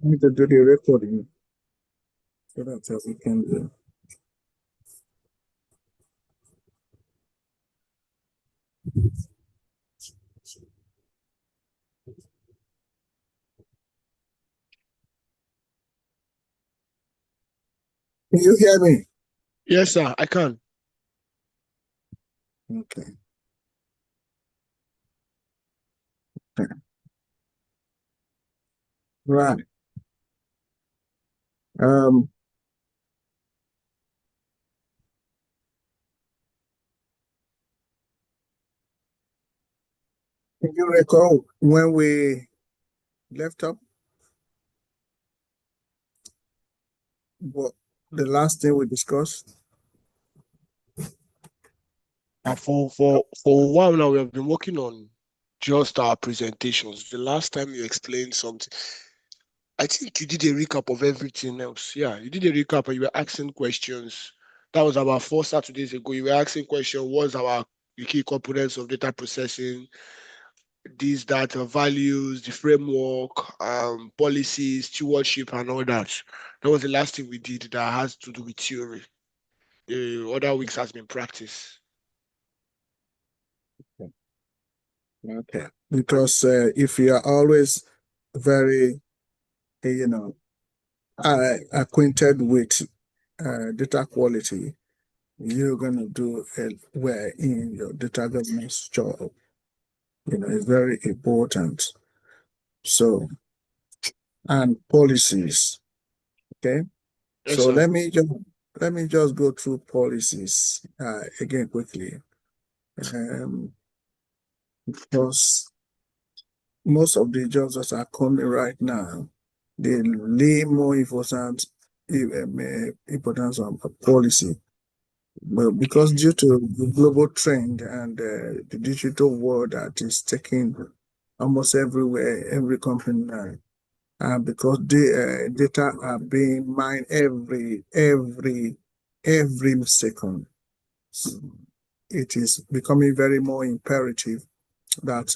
I need to do the recording so that we can do. Can you hear me? Yes, sir, I can. Okay. Right. Um, can you recall when we left up what the last thing we discussed? For a while now, we have been working on just our presentations. The last time you explained something, I think you did a recap of everything else. Yeah, you did a recap and you were asking questions. That was about 4 Saturdays ago. You were asking questions, what's our the key components of data processing, these data values, the framework, policies, stewardship, and all that. That was the last thing we did that has to do with theory. The other weeks has been practice. Okay. Because if you are always very, you know, acquainted with data quality, you're going to do well in your data governance job. It's very important. So, and policies. Okay. Yes, So sir. let me just go through policies again quickly. Um, because most of the jobs that are coming right now, they lay more importance on policy. But because due to the global trend and the digital world that is taking almost everywhere, every company now, and because the data are being mined every second, it is becoming very more imperative that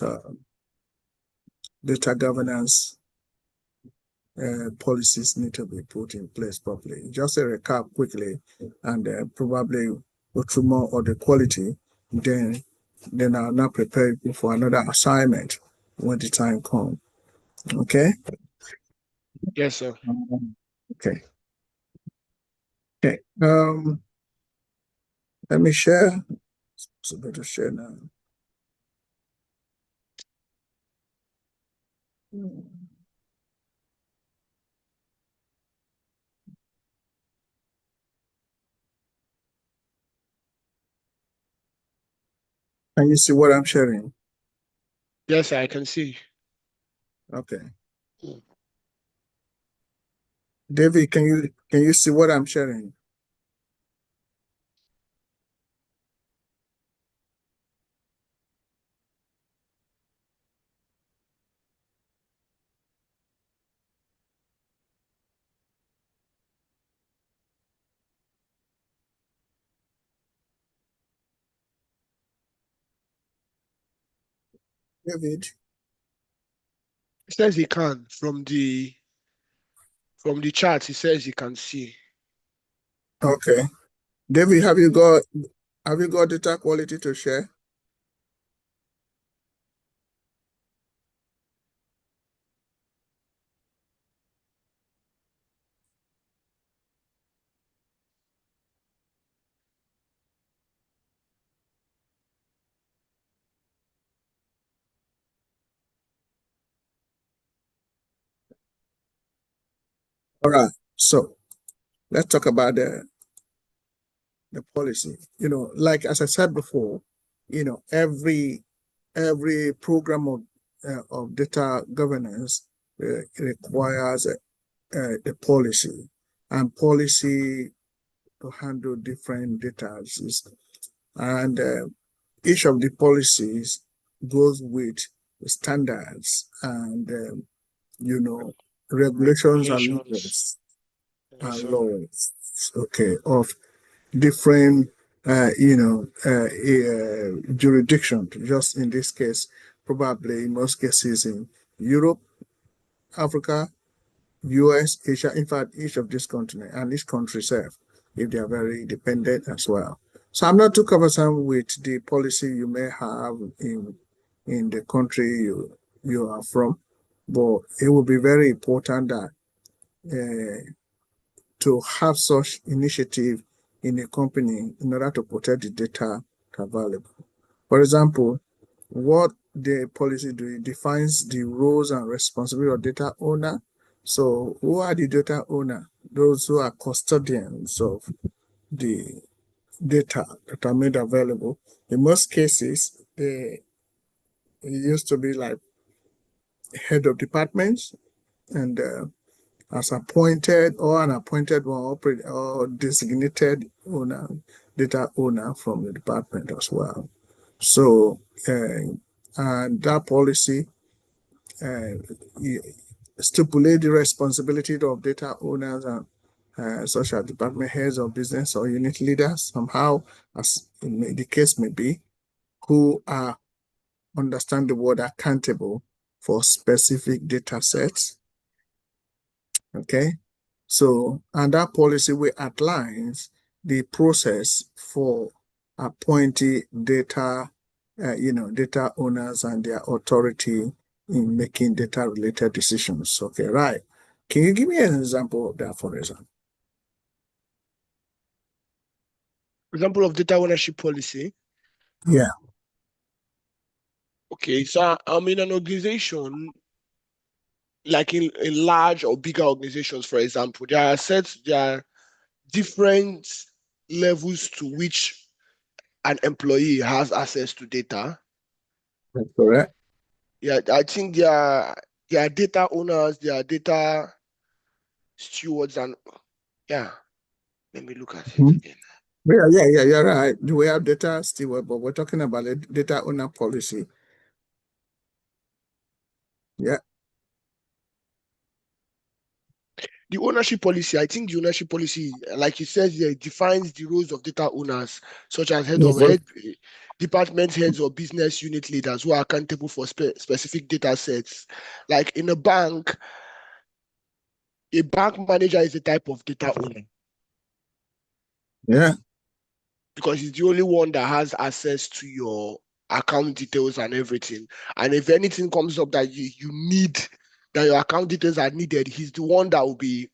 data governance policies need to be put in place properly. Just a recap quickly, and probably go through more of the quality. Then I'll now prepare you for another assignment when the time comes. Okay. Yes, sir. Okay. Okay. Let me share. So better share now. Can you see what I'm sharing? Yes, sir, I can see. Okay. David, can you see what I'm sharing? David? He says he can from the chart. He says he can see. Okay. David, have you got data quality to share? All right. So let's talk about the policy. Like as I said before, every program of data governance requires a policy, and policy to handle different data. And each of the policies goes with standards and you know regulations and Regulations. laws Yes, sir. okay, of different jurisdiction. Just in this case, probably in most cases in Europe, Africa, US, Asia, in fact, each of these continents and each country itself, if they are very dependent as well. So I'm not too conversant with the policy you may have in the country you are from, but it will be very important that to have such initiative in a company in order to protect the data available. For example, what the policy do, it defines the roles and responsibility of data owner. So who are the data owner? Those who are custodians of the data that are made available. In most cases, it used to be like head of departments and as appointed or an appointed one or designated owner, data owner from the department as well. So, and that policy uh, stipulate the responsibility of data owners and such as department heads or business or unit leaders somehow, as the case may be, who are understand the word accountable for specific data sets. Okay, so and that policy will outlines the process for appointing data, data owners and their authority in making data related decisions. Okay, right. Can you give me an example of that, for example? Example of data ownership policy. Yeah. Okay, so I'm in an organization, like in large or bigger organizations, for example, there are different levels to which an employee has access to data. That's correct. Yeah, I think there are data owners, there are data stewards, and yeah, let me look at it Mhm. again. Yeah, you're right. We have data steward, but we're talking about a data owner policy. Yeah. The ownership policy, I think the ownership policy, like it says here, it defines the roles of data owners, such as No, but department heads or business unit leaders who are accountable for specific data sets. Like in a bank manager is a type of data owner yeah, because he's the only one that has access to your account details and everything. And if anything comes up that you need, that your account details are needed, he's the one that will be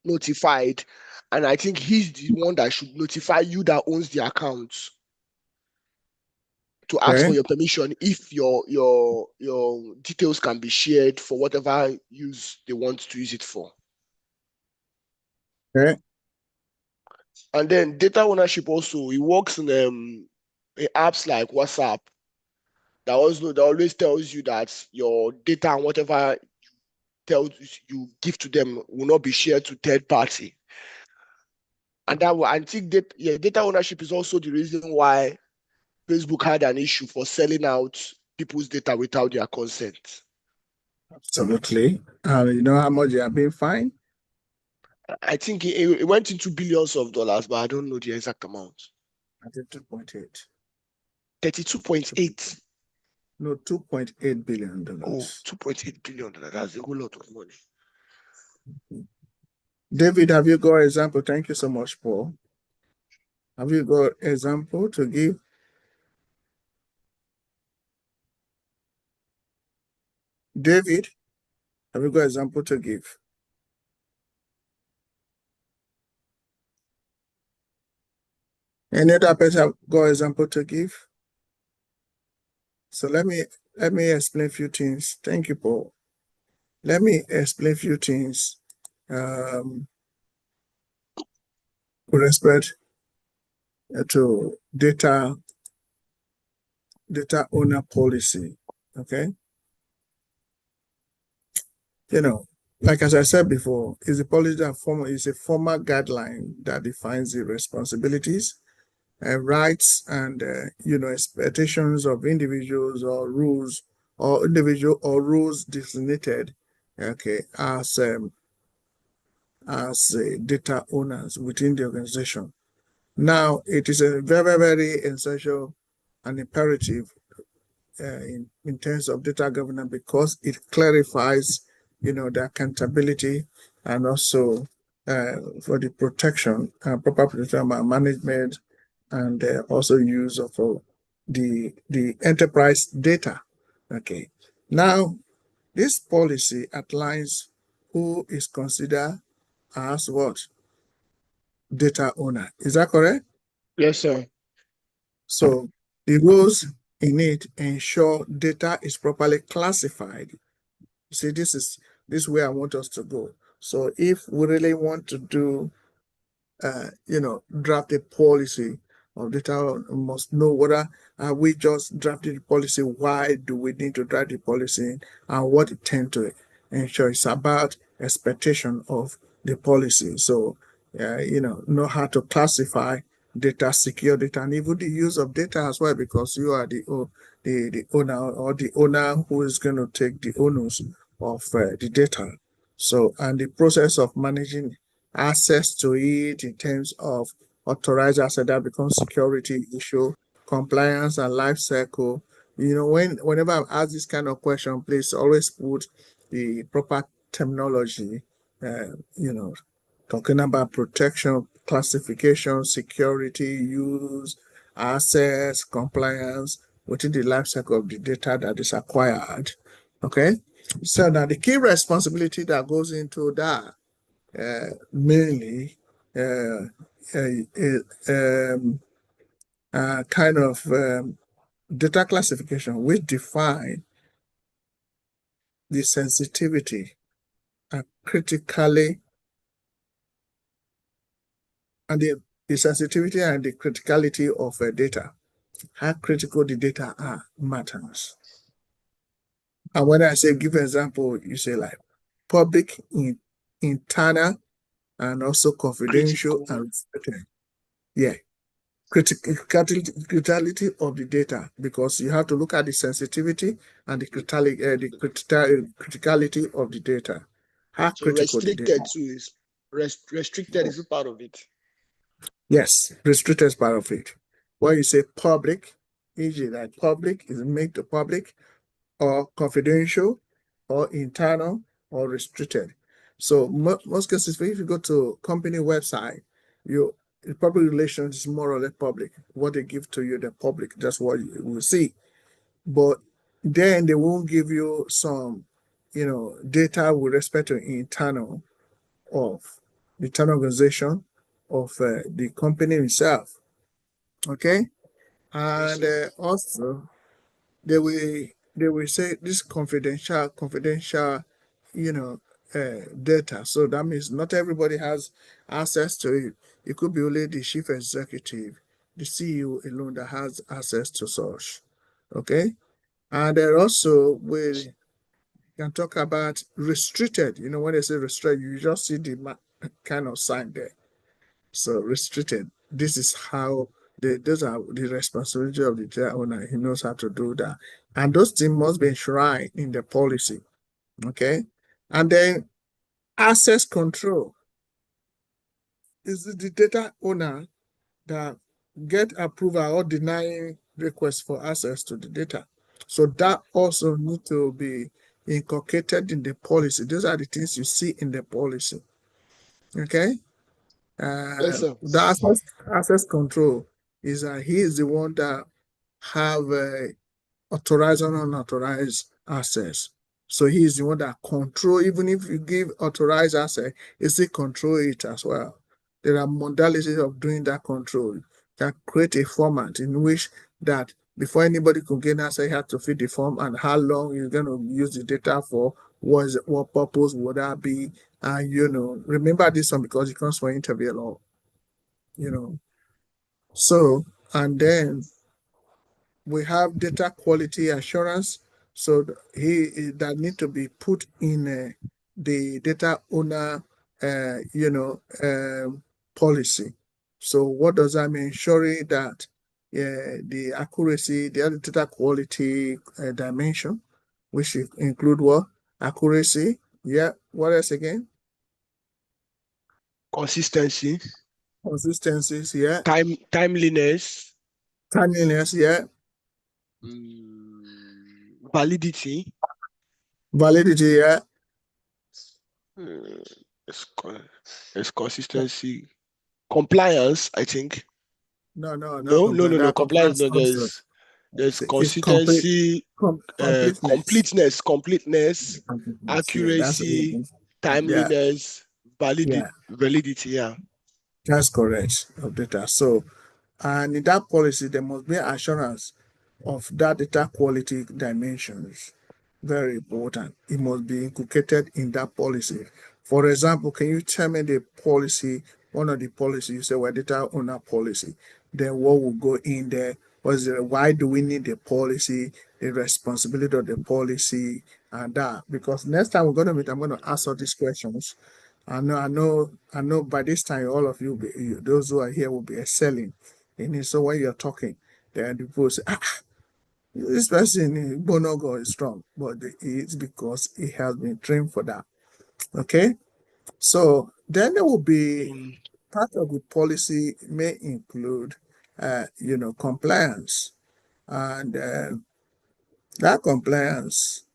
notified. And I think he's the one that should notify you that owns the accounts to ask for okay, your permission if your details can be shared for whatever use they want to use it for. okay, And then data ownership also, it works in apps like WhatsApp that always tells you that your data and whatever tells you give to them will not be shared to third party. And that I think that yeah, data ownership is also the reason why Facebook had an issue for selling out people's data without their consent. absolutely. You know how much they are being fined? I think it went into billions of dollars, but I don't know the exact amount. I think 2.8. 32.8. No, $2.8 billion. Oh, $2.8 billion. That's a whole lot of money. David, have you got an example? Thank you so much, Paul. Have you got an example to give? David, have you got an example to give? Any other person have got an example to give? So let me explain a few things. Thank you, Paul. Let me explain a few things with respect to data owner policy. Okay, you know, like as I said before, is a policy that is a formal guideline that defines the responsibilities and rights and expectations of individuals or rules or individual or rules designated, okay, as data owners within the organization. Now, it is a very, very essential and imperative in terms of data governance because it clarifies the accountability, and also for the protection, proper protection and management, and also use of the enterprise data. Okay. Now, this policy outlines who is considered as what? Data owner. Is that correct? Yes, sir. So the rules in it ensure data is properly classified. See, this where I want us to go. So if we really want to do draft a policy of data, must know whether we just drafted the policy, why do we need to draft the policy, and what it tend to ensure. It's about expectation of the policy. So, know how to classify data, secure data, and even the use of data as well, because you are the owner, or the owner who is going to take the onus of the data. So, and the process of managing access to it in terms of authorized asset, that becomes security issue, compliance and life cycle. Whenever I'm asked this kind of question, please always put the proper terminology, talking about protection, classification, security, use, access, compliance within the life cycle of the data that is acquired. Okay. So now the key responsibility that goes into that mainly uh, kind of data classification, which define the sensitivity and critically and the sensitivity and the criticality of data. How critical the data are matters. And when I say give an example, you say like public, internal, and also confidential Critical. and restricted. Yeah, criticality of the data, because you have to look at the sensitivity and the criticality of the data. How So critical the data? restricted too is restricted is a part of it. Yes, restricted is part of it. When you say public, e.g., like public is made to public, or confidential, or internal, or restricted. So most cases, if you go to company website, you the public relations is more or less public. What they give to you, the public, that's what you will see. But then they won't give you some, data with respect to internal of the internal organization of the company itself. Okay, Yes, and sir. also they will say this confidential you know data. So that means not everybody has access to it. It could be only the chief executive, the CEO alone that has access to such. Okay. And then also we can talk about restricted. When they say restricted, you just see the kind of sign there. So restricted. This is how those are the responsibility of the data owner. He knows how to do that. And those things must be enshrined in the policy. Okay. And then access control is the data owner that get approval or denying request for access to the data. So that also need to be inculcated in the policy. Those are the things you see in the policy. Okay. Yes, sir. The access control is he is the one that have authorized or unauthorized access. So he is the one that control. Even if you give authorized access, he still control it as well. There are modalities of doing that control. You can create a format in which that before anybody could gain access, you have to fill the form and how long you're going to use the data for, what purpose would that be, and remember this one because it comes from interview law. You know, so and then we have data quality assurance. So that need to be put in the data owner, policy. So what does that mean? Ensuring that the accuracy, the other data quality dimension, which include what? Accuracy. Yeah. What else again? Consistency, Consistencies. Yeah. timeliness, Timeliness. Yeah. validity, Validity. Yeah. Uh, it's, it's consistency. Compliance, I think. No, no, not No, no, compliance. no, There no. are Compliance, compliance no, also. there's It's complete consistency, completeness. completeness, Completeness. Yeah, that's accuracy, yeah, timeliness, yeah, validity. Yeah. that's correct of data. So, and in that policy, there must be assurance of that data quality dimensions. Very important. It must be inculcated in that policy. For example, can you tell me the policy, one of the policies you say, well, data owner policy, then what will go in there? Was it, why do we need the policy, the responsibility of the policy, and that? Because next time we're going to meet, I'm going to ask all these questions. I know. By this time, all of you, those who are here, will be excelling in it. So when you're talking, then the people say, this person, Bonogo, is strong, but it's because he has been trained for that. Okay, so then there will be Mm, part of the policy may include, compliance, and that compliance,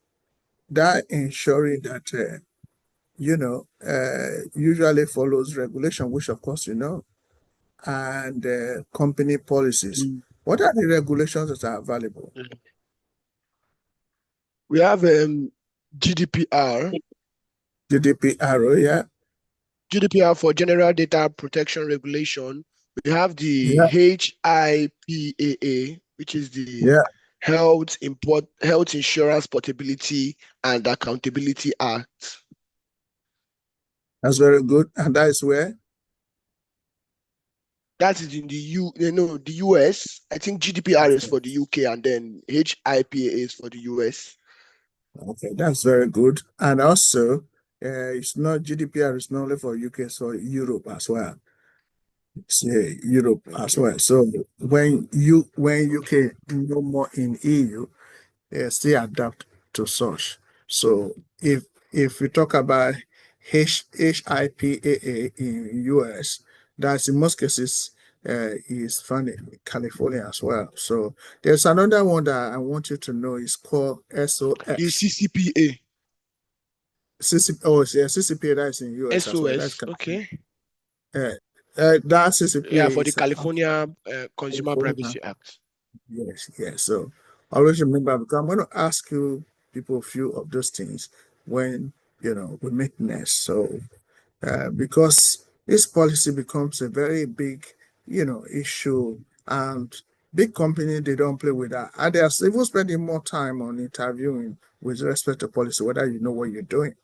that ensuring that usually follows regulation, which of course and company policies. mm, What are the regulations that are available? mm. We have GDPR, GDPR, oh, yeah, GDPR for General Data Protection Regulation. We have the yeah, HIPAA, which is the yeah, Health Insurance Portability and Accountability Act. that's very good. And that is where, That is in the US. I think GDPR is for the UK, and then HIPAA is for the US. okay, that's very good. And also, it's not GDPR, it's not only for UK, so Europe as well. It's Europe as Okay. well. So when UK no more in EU, still adapt to such. So if we talk about HIPAA in US, that's in most cases is found in California as well. So there's another one that I want you to know is called The SOX. CCPA, Oh, yeah, CCPA, that's in US as well. That's SOS. Okay. uh, that Yeah, CCPA for the is California Consumer California. Privacy Act. Yes, yes. So always remember, because I'm going to ask you people a few of those things when we meet next. So because this policy becomes a very big issue, and big company, they don't play with that. And they are even spending more time on interviewing with respect to policy, whether you know what you're doing.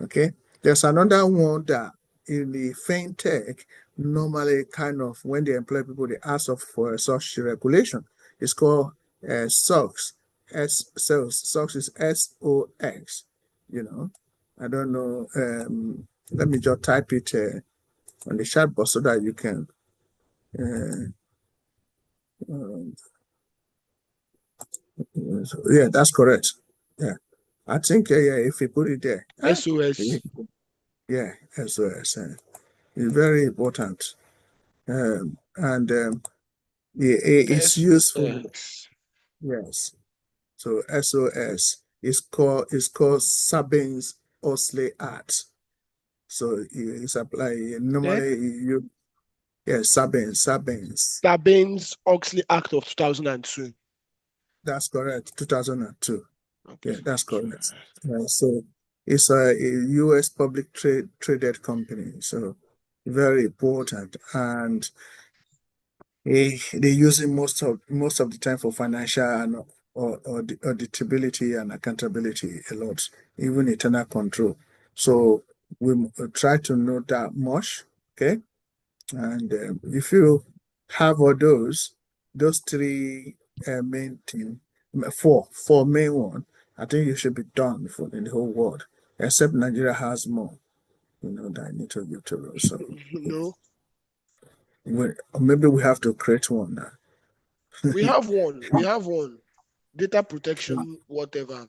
Okay. There's another one that in the fintech, normally kind of when they employ people, they ask for such regulation. It's called SOX. SOX is SOX. You know, I don't know. Let me just type it on the chat box so that you can. Uh, um, yeah, that's correct. Yeah, I think yeah, if you put it there, SOS. yeah, SOS. It's very important. And it's useful. SOS. Yes. So SOS is called Sarbanes-Oxley Act. So it's applied Yeah. normally you yes Sarbanes. Sarbanes-Oxley Act of 2002. That's correct. 2002. Okay. Yeah, that's correct. So it's a U.S. public traded company. So very important, and they use it most of the time for financial and or auditability and accountability a lot, even internal control. So we try to know that much, okay? And if you have all those three main thing, four main one, I think you should be done for in the whole world. Except Nigeria has more, that I need to give to us. So No, we, maybe we have to create one now. we have one. We have one. Data protection, whatever.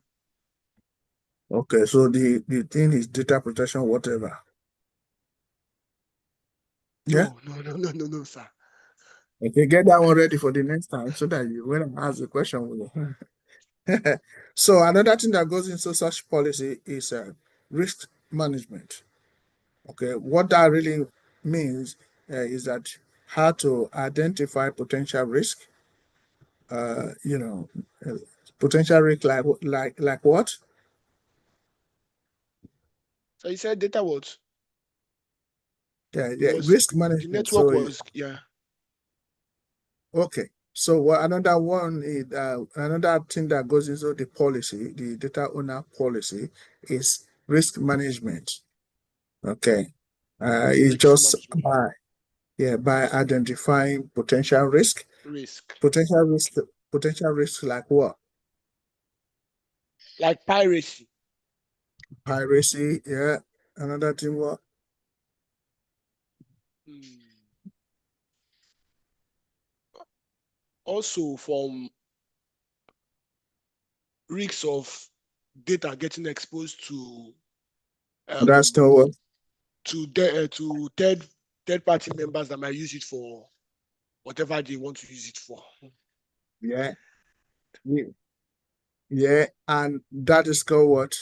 Okay, so the thing is data protection, whatever. Yeah. No, no, no, no, no, no, sir. Okay, get that one ready for the next time so that you when I ask the question will. So another thing that goes into such policy is risk management. Okay, what that really means is that how to identify potential risk. Uh, you know, uh, Potential risk like what? So you said data what? Yeah, It yeah, was risk the management. network So was, yeah. okay, so what another one is another thing that goes into the policy, the data owner policy, is risk management. Okay, it's Risk just management. by identifying potential risk. Risk. Potential risk, potential risk like what? Like piracy. Piracy, yeah. Another thing what? Hmm. Also from risks of data getting exposed That's um not what? to third party members that might use it for whatever they want to use it for. Yeah, yeah, yeah. And that is called what?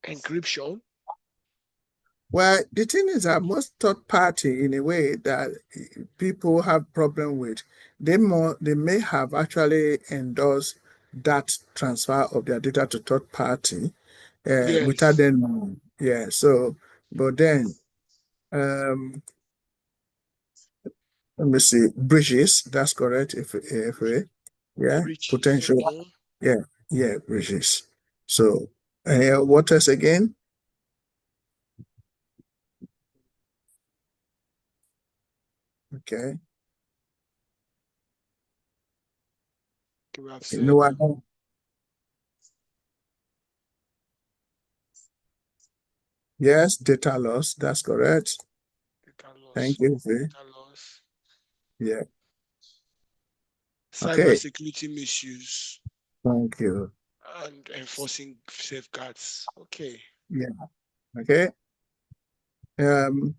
Encryption. Well, the thing is that most third party, in a way that people have problem with, they may have actually endorsed that transfer of their data to third party without Yes. them knowing. Yeah. So, but then let me see, bridges. That's correct. If we, yeah, Breaches. potential. Okay. Yeah, yeah, bridges. So, what else again? Okay. Okay, we have You know said what? Yes, data loss. That's correct. data loss. Thank you. Vee. Data loss. Yeah. Cyber Okay. security misuse Thank you. and enforcing safeguards. Okay. Yeah. Okay. Um,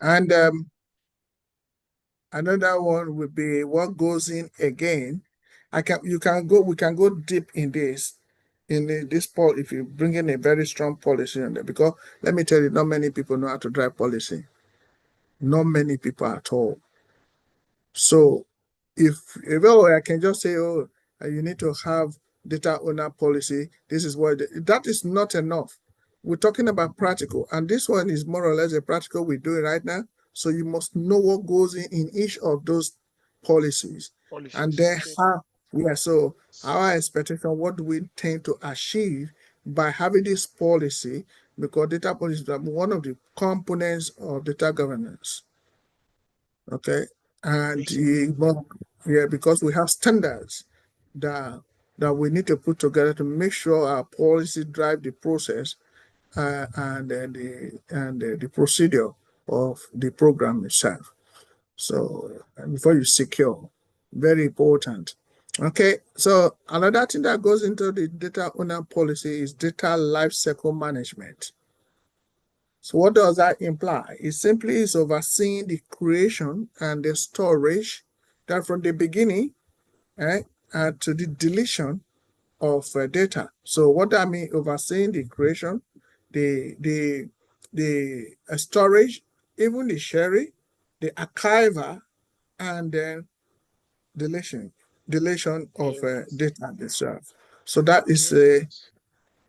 and another one would be what goes in again. You can go, we can go deep in this poll if you bring in a very strong policy on there. Because let me tell you, not many people know how to drive policy. Not many people at all. So if oh, I can just say, oh, you need to have data owner policy. This is what that is not enough. We're talking about practical, and this one is more or less a practical we're doing right now. So you must know what goes in each of those policies, and Policies. then Okay. how. Yeah. So our expectation, what do we intend to achieve by having this policy? Because data policy is one of the components of data governance. Okay, and Makes sense. yeah, because we have standards that we need to put together to make sure our policy drive the process and the procedure of the program itself. So before you secure, very important. Okay, so another thing that goes into the data owner policy is data lifecycle management. So what does that imply? It simply is overseeing the creation and the storage that from the beginning eh, to the deletion of data. So what that means, overseeing the creation, the storage, even the sharing, the archival, and then deletion, deletion of Okay. data itself. So that is Okay.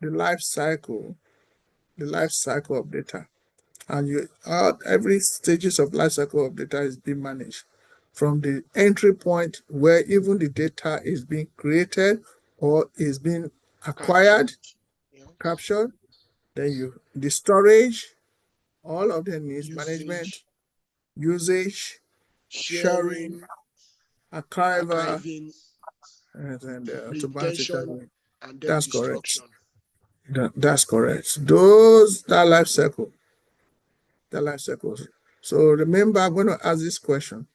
the the life cycle of data. And every stages of life cycle of data is being managed from the entry point where even the data is being created or is being acquired, Captured. Yeah. captured, then you the storage, all of them needs management, Usage. usage, sharing, Sharing. archival, Archiving. and then Retention. automatically. And then That's correct. destruction. That's correct. Those that life cycles. So remember, I'm going to ask this question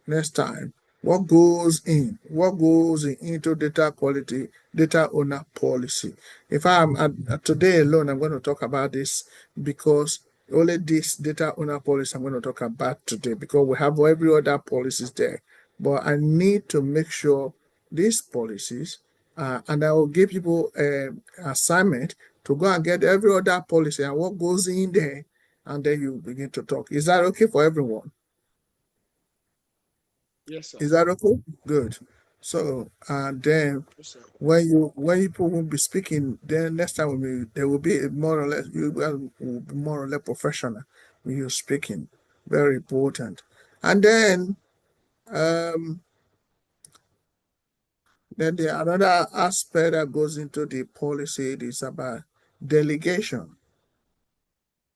next time. What goes into data quality, data owner policy? If I'm today alone, I'm going to talk about this because only this data owner policy I'm going to talk about today because we have every other policies there. But I need to make sure these policies, and I will give people an assignment to go and get every other policy and what goes in there, and then you begin to talk. Is that okay for everyone? Yes, sir. Is that okay? Good. So, and then Yes, sir. when you people won't be speaking, then next time there will be more or less will be more or less professional when you're speaking. Very important. And um, then the another aspect that goes into the policy is about delegation.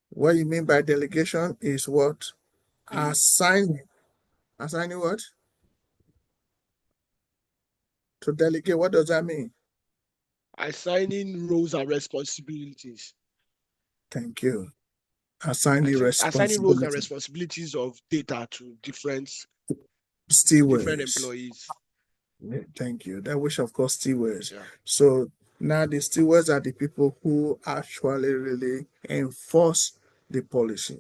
What you mean by delegation is what? The Assigning. Assigning what? To delegate. What does that mean? assigning roles and responsibilities. Thank you. I Assigning think assigning roles and responsibility. responsibilities of data to different Stewards. employees. Yeah, thank you. That which of course stewards. Yeah. So now the stewards are the people who actually really enforce the policy.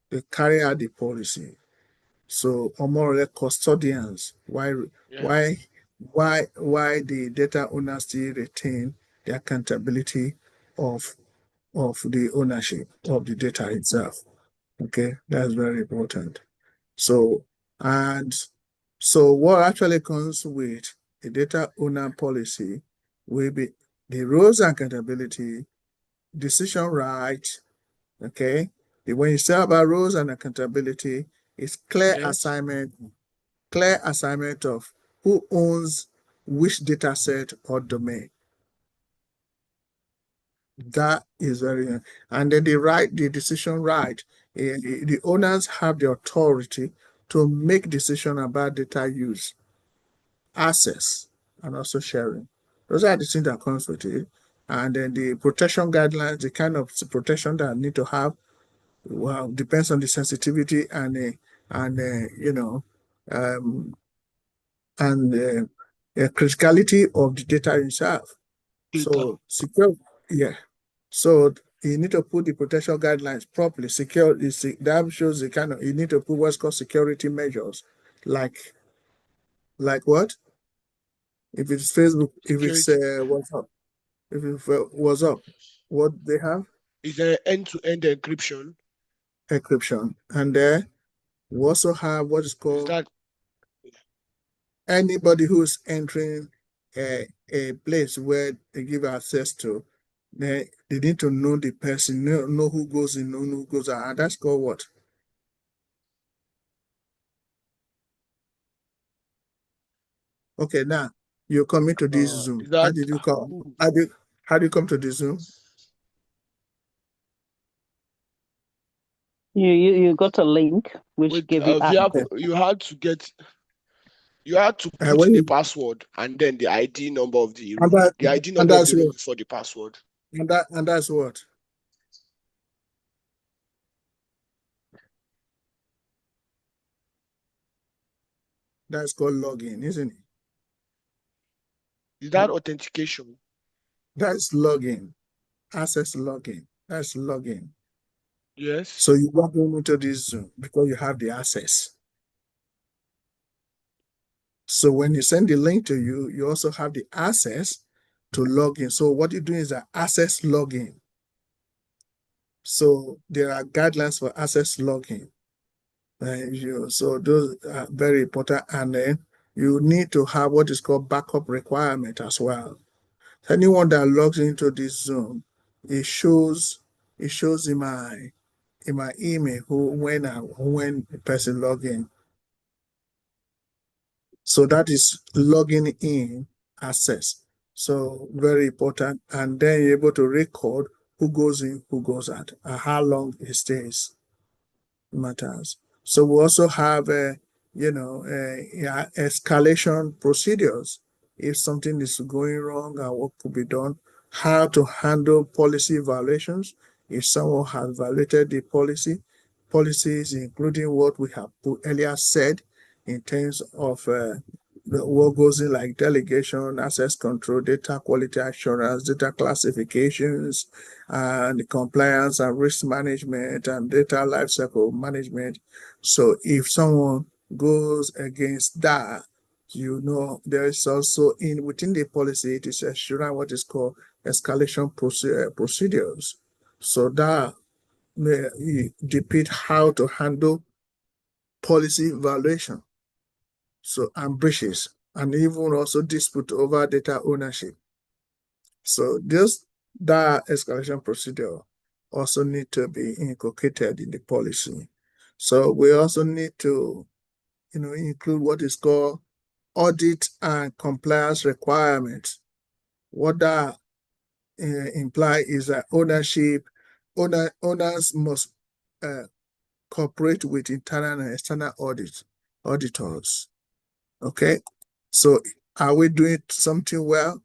They carry out the policy. So or more or less custodians. Yes. Why why the data owners still retain the accountability of the ownership of the data itself. Okay, that's very important. So, and so what actually comes with a data owner policy will be the roles and accountability, decision right. Okay. When you say about roles and accountability, it's Yes. clear assignment of who owns which data set or domain. That is very, and then the decision right. The owners have the authority to make decision about data use, access, and also sharing. Those are the things that comes with it. And then the protection guidelines, the kind of protection that I need to have, well, depends on the sensitivity and um, and criticality of the data itself. Data. So secure, yeah. So you need to put the protection guidelines properly. Secure is that shows the kind of you need to put what's called security measures, like what? If it's Facebook, if it's Security. WhatsApp, if it's WhatsApp, what they have Is there end-to-end encryption? encryption, and there we also have what is Is called that anybody who's entering a place where they give access to, they need to know the person, know who goes in, know who goes out. And that's called what? Okay, now you're coming to this Zoom. is How that did you come? who? How do you come to this Zoom? You got a link which Wait, gave you access. you had to put in a When password and then the ID number of the and room. that The ID and number of that's the room what before the password. and that's what that's called login, isn't it? Is that authentication? That's login, access login. That's login. Yes. So you log into this Zoom because you have the access. So when you send the link to you, you also have the access to log in. So what you do is an access login. So there are guidelines for access login. So those are very important. And then you need to have what is called backup requirement as well. Anyone that logs into this Zoom, it shows in my email when the person log in. So that is logging in access. So very important. And then you're able to record who goes in, who goes out, and how long it stays matters. So we also have, yeah, escalation procedures. If something is going wrong and what could be done, how to handle policy violations. If someone has violated the policies, including what we have earlier said in terms of what goes in like delegation, access control, data quality assurance, data classifications, and compliance and risk management and data lifecycle management. So if someone goes against that, there is also within the policy, it is ensuring what is called escalation procedures. So that may depict how to handle policy violation, so and breaches, and even also dispute over data ownership. So that escalation procedure also need to be inculcated in the policy. So we also need to, include what is called audit and compliance requirements. What that imply is that owners must cooperate with internal and external auditors. Okay, so are we doing something well?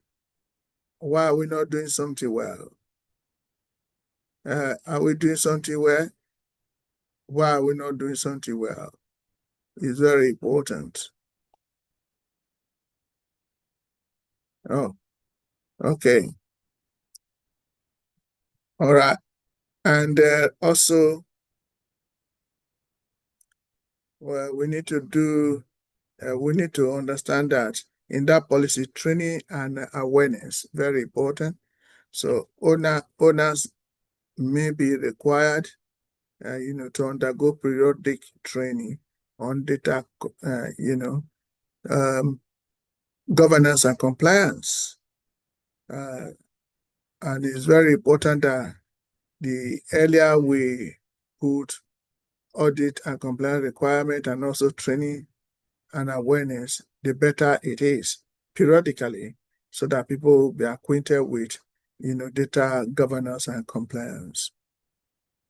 Why are we not doing something well? Are we doing something well? Why are we not doing something well? It's very important. Oh, okay. All right. And also, well, we need to understand that in that policy, training and awareness, very important. So owners may be required, to undergo periodic training on data, governance and compliance. And it's very important that the earlier we put audit and compliance requirement and also training and awareness, the better it is periodically, so that people will be acquainted with, data governance and compliance.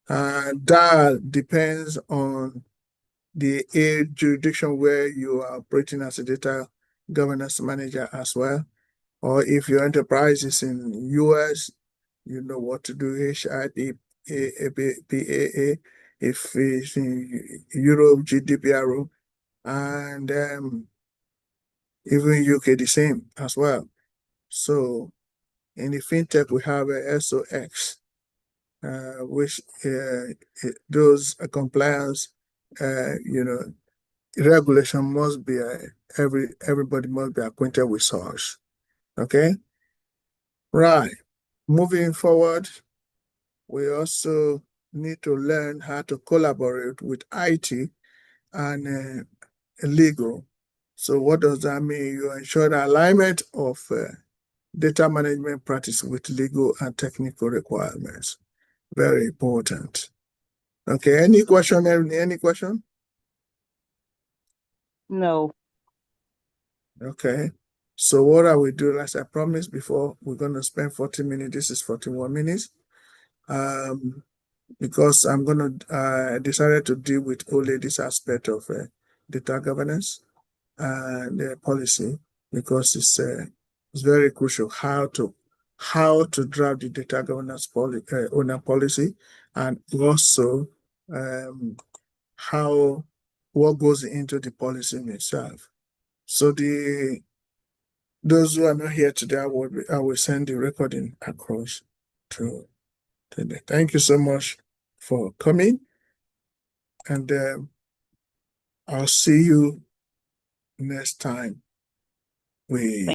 That depends on the jurisdiction where you are operating as a data governance manager as well. Or if your enterprise is in US, you know what to do, HIPAA. If it's in Europe, GDPR, and even UK the same as well. So in the fintech, we have a SOX, which those compliance, regulation must be everybody must be acquainted with SOX. Okay, right. Moving forward, we also need to learn how to collaborate with IT and legal. So what does that mean? You ensure the alignment of data management practice with legal and technical requirements. Very important. Okay, any question? Any question? No. Okay. So what I will do, as I promised before, we're going to spend 40 minutes. This is 41 minutes. Because I'm going to decided to deal with only this aspect of data governance and policy, because it's very crucial how to draft the data governance owner policy, and also what goes into the policy in itself. So those who are not here today, I will send the recording across to them. Thank you so much for coming, and I'll see you next time we